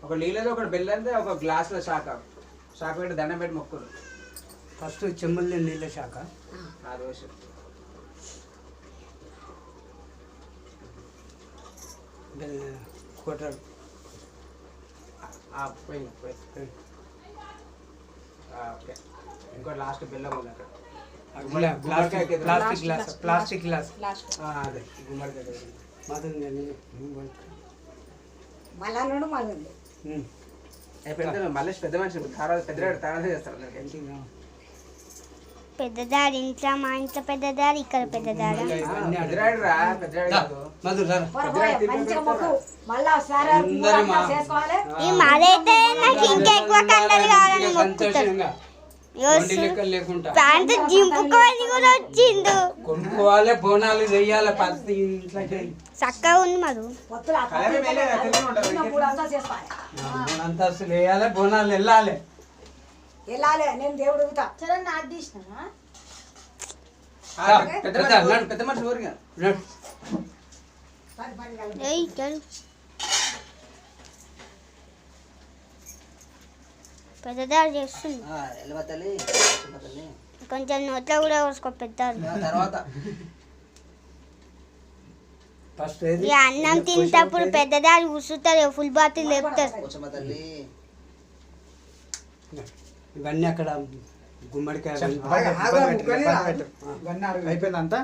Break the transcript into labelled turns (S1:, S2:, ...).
S1: ఒక నీళ్ళలో ఒక బెల్లంతో ఒక గ్లాసులో శాఖ పెట్టి దండం పెట్టి మొక్కులు.
S2: ఫస్ట్ చెమ్మల్ని నీళ్ళ శాఖ
S1: ఆ రోజు
S2: కోటర్
S1: ఓకే. ఇంకో లాస్ట్ బెల్లం ఉంది అక్కడ.
S2: ప్లాస్టిక్ గ్లాస్
S1: అదే గుమ్మడికాయ మళ్ళీ పెద్ద మనిషి తాళం చేస్తారు.
S3: పెద్దదాడు ఇంట్లో, మా ఇంట్లో పెద్దదాడు, ఇక్కడ పెద్దదాడు. ఈ మాదైతే నాకు ఇంకా ఎక్కువ కండలు కావాలని మొక్కుతారు. ప్యాంటు జింపుకోవాలి కూడా వచ్చిండు.
S2: కొనుక్కోవాలి, బోనాలు చెయ్యాలి, పత్తి
S3: చక్కగా ఉంది మరి.
S2: అంతస్తులు వేయాలి, బోనాలు వెళ్ళాలి.
S4: నేను దేవుడు
S1: పెద్ద మనిషి ఊరిగా
S3: పెద్దదాడు చేస్తుంది. కొంచెం నోట్లో కూడా వేసుకో పెద్దాడు. ఇక అన్నం తింటప్పుడు పెద్దదాడు కూర్చుంటారు, ఫుల్ బాటిల్ లేపుతారు.
S2: ఇవన్నీ అక్కడ గుమ్మడికాయ
S1: అయిపోయిందంతా.